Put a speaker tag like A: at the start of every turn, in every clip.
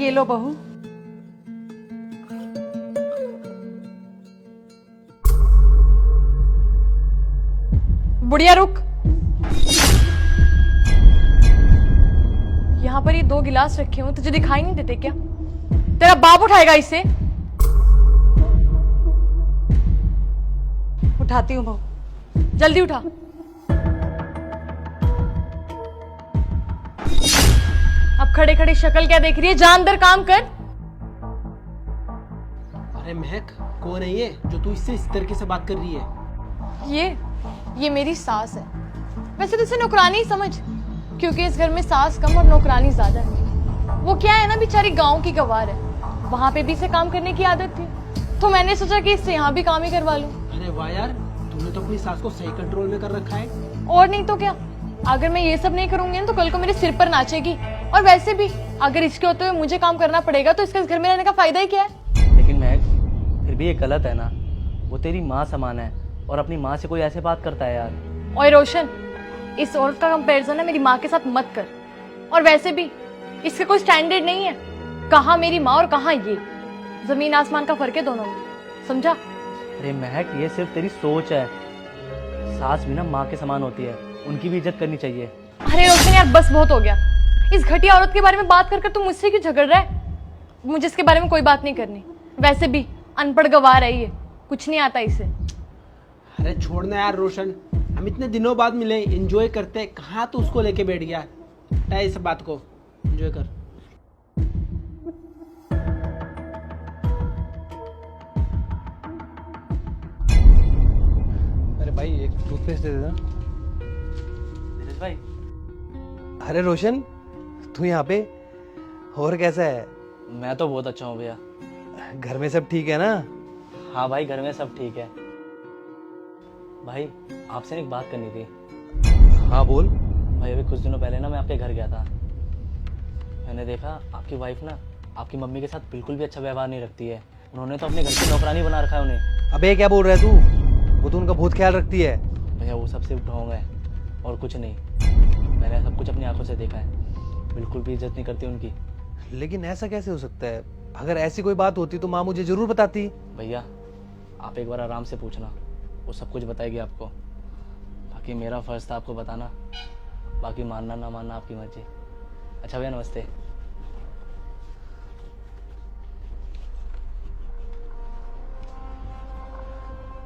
A: ये लो बहू। बुढ़िया रुक। यहाँ पर ये 2 गिलास रखे हो, तुझे दिखाई नहीं देते क्या? तेरा बाप उठाएगा इसे। उठाती हूँ बहू, जल्दी उठा। अब खड़े खड़े शक्ल क्या देख रही है? जा अंदर काम कर।
B: अरे महक, कौन है ये जो तू इससे इस तरीके से बात कर रही है?
A: ये मेरी सास है। वैसे तो इसे नौकरानी ही समझ, क्योंकि इस घर में सास कम और नौकरानी ज्यादा है। वो क्या है ना, बेचारी गांव की गवार है, वहां पे भी इसे काम करने की आदत थी, तो मैंने सोचा कि इससे यहाँ भी काम ही करवा लूं।
B: अरे वाह यार, तूने तो अपनी सास को सही कंट्रोल में कर रखा है।
A: और नहीं तो क्या, अगर मैं ये सब नहीं करूंगी ना तो कल को मेरे सिर पर नाचेगी। और वैसे भी अगर इसके होते हुए मुझे काम करना पड़ेगा तो इसके इस घर में रहने का फायदा ही क्या है?
C: लेकिन महक, फिर भी ये गलत है ना। वो तेरी माँ समान है और अपनी माँ से कोई ऐसे बात करता है यार।
A: ओए रोशन, इस औरत का कंपैरिजन ना मेरी माँ के साथ मत कर। और वैसे भी इसका कोई स्टैंडर्ड नहीं है। कहाँ मेरी माँ और कहाँ ये, जमीन आसमान का फर्क है दोनों में, समझा?
C: अरे महक, ये सिर्फ तेरी सोच है। सास भी ना माँ के समान होती है, उनकी भी इज्जत करनी चाहिए।
A: अरे रोशन यार, बस बहुत हो गया। इस घटिया औरत के बारे में बात कर तू मुझसे क्यों झगड़ रहा है? मुझे इसके बारे में कोई बात नहीं करनी। वैसे भी अनपढ़ गवार है ये, कुछ नहीं आता इसे।
B: अरे छोड़ना यार रोशन, हम इतने दिनों बाद मिले, एंजॉय करते। कहाँ तू उसको लेके बैठ गया? हटा इस बात को, एंजॉय कर।
D: अरे भाई, एक टूथपेस्ट दे देना।
C: दिनेश भाई,
D: अरे रोशन, तू यहाँ पे? और कैसा है?
C: मैं तो बहुत अच्छा हूँ भैया।
D: घर में सब ठीक है ना?
C: हाँ भाई, घर में सब ठीक है। भाई, आपसे एक बात करनी थी।
D: हाँ बोल।
C: भाई, अभी कुछ दिनों पहले ना मैं आपके घर गया था। मैंने देखा आपकी वाइफ ना आपकी मम्मी के साथ बिल्कुल भी अच्छा व्यवहार नहीं रखती है। उन्होंने तो अपने घर की नौकरानी बना रखा है उन्हें।
D: अबे क्या बोल रहा है तू? वो तो उनका बहुत ख्याल रखती है।
C: भैया, वो सबसे ढोंग है और कुछ नहीं। मैंने सब कुछ अपनी आंखों से देखा है। बिल्कुल भी इज्जत नहीं करती उनकी।
D: लेकिन ऐसा कैसे हो सकता है? अगर ऐसी कोई बात होती तो माँ मुझे जरूर बताती।
C: भैया, आप एक बार आराम से पूछना, वो सब कुछ बताएगी आपको। बाकी मेरा फर्ज था आपको बताना, बाकी मानना ना मानना आपकी मर्जी। अच्छा भैया, नमस्ते।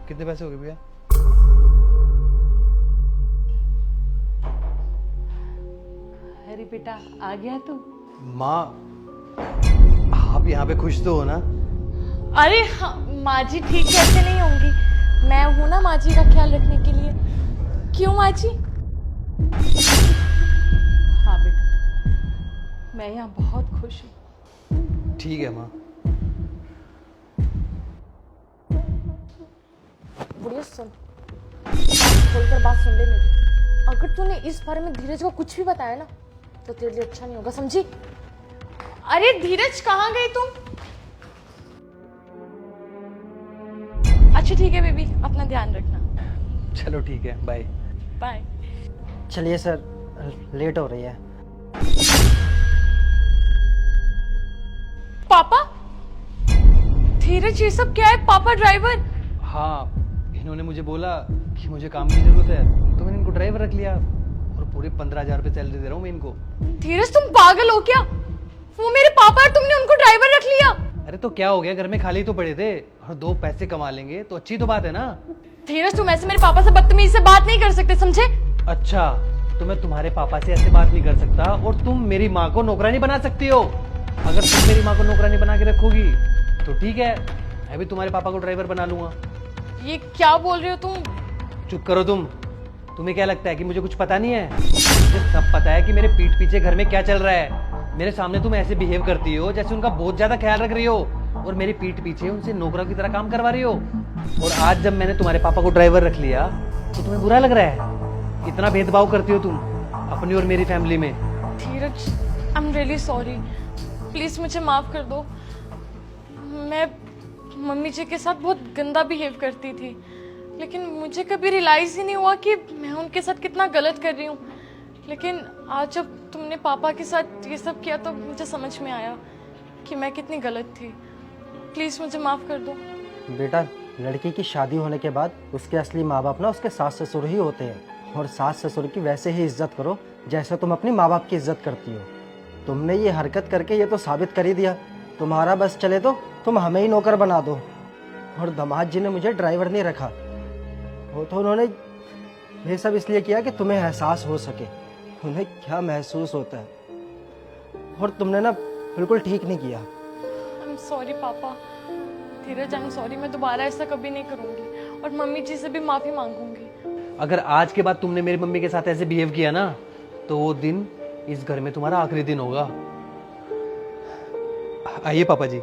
D: कितने पैसे हो गए भैया?
A: अरे बेटा, आ गया तू?
D: माँ, आप यहाँ पे खुश तो हो ना?
A: अरे हाँ, माँ जी ठीक कैसे नहीं होंगी? मैं हूं ना माँ जी का ख्याल रखने के लिए। क्यों माँ जी? हाँ बेटा, मैं यहाँ बहुत खुश हूँ।
D: ठीक है माँ।
A: बुढ़िया सुन, खोलकर बात सुन ले मेरी। अगर तूने इस बारे में धीरज को कुछ भी बताया ना तो तेरे लिए अच्छा नहीं होगा, समझी? अरे धीरज, कहाँ गई तुम? अच्छा ठीक है बेबी, अपना ध्यान रखना।
D: चलो ठीक है, बाय।
A: बाय।
E: चलिए सर, लेट हो रही है।
A: पापा? धीरज, ये सब क्या है? पापा ड्राइवर?
D: हाँ, इन्होंने मुझे बोला कि मुझे काम की जरूरत है तो मैंने इनको ड्राइवर रख लिया और पूरे 15,000 रुपये सैलरी दे रहा हूँ मैं इनको।
A: धीरज, तुम पागल हो क्या? वो मेरे पापा और तुमने उनको ड्राइवर रख लिया?
D: अरे तो क्या हो गया, घर में खाली तो पड़े थे और 2 पैसे कमा लेंगे तो अच्छी तो बात है ना।
A: धीरज, तुम ऐसे मेरे पापा से बदतमीजी से बात नहीं कर सकते, समझे?
D: अच्छा, तो मैं तुम्हारे पापा से ऐसे बात नहीं कर सकता और तुम मेरी माँ को नौकरानी बना सकती हो? अगर तुम मेरी माँ को नौकरानी बना के रखोगी तो ठीक है, मैं भी तुम्हारे पापा को ड्राइवर बना लूंगा।
A: ये क्या बोल रहे हो तुम?
D: चुप करो तुम। तुम्हें क्या लगता है कि मुझे कुछ पता नहीं है? मुझे सब पता है कि मेरे पीठ पीछे घर में क्या चल रहा है। मेरे सामने तुम ऐसे बिहेव करती हो जैसे उनका बहुत ज्यादा ख्याल रख रही हो और मेरी पीठ पीछे उनसे नौकरों की तरह काम करवा रही हो। और आज जब मैंने तुम्हारे पापा को ड्राइवर रख लिया तो तुम्हें बुरा लग रहा है? इतना भेदभाव करती हो तुम अपनी और मेरी फैमिली में।
A: Dheeraj, I am really sorry, please मुझे माफ कर दो। मैं मम्मी जी के साथ बहुत गंदा बिहेव करती थी, लेकिन मुझे कभी रियलाइज ही नहीं हुआ कि मैं उनके साथ कितना गलत कर रही हूँ। लेकिन आज जब तुमने पापा के साथ ये सब किया तो मुझे समझ में आया। कि मैं कितनी गलत थी। प्लीज़ मुझे माफ़ कर दो।
E: बेटा, लड़की की शादी होने के बाद उसके असली माँ बाप ना उसके सास ससुर ही होते हैं, और सास ससुर की वैसे ही इज्जत करो जैसे तुम अपनी माँ बाप की इज्जत करती हो। तुमने ये हरकत करके ये तो साबित कर ही दिया, तुम्हारा बस चले तो तुम हमें ही नौकर बना दो। और दामाद जी ने मुझे ड्राइवर नहीं रखा, वो तो उन्होंने ये सब इसलिए किया कि तुम्हें एहसास हो सके उन्हें क्या महसूस होता है, और तुमने ना बिल्कुल ठीक नहीं किया।
A: आई एम सॉरी पापा। धीरज, आई एम सॉरी। मैं दोबारा ऐसा कभी नहीं करूँगी और मम्मी जी से भी माफ़ी मांगूंगी।
D: अगर आज के बाद तुमने मेरी मम्मी के साथ ऐसे बिहेव किया ना, तो वो दिन इस घर में तुम्हारा आखिरी दिन होगा। आइए पापा जी।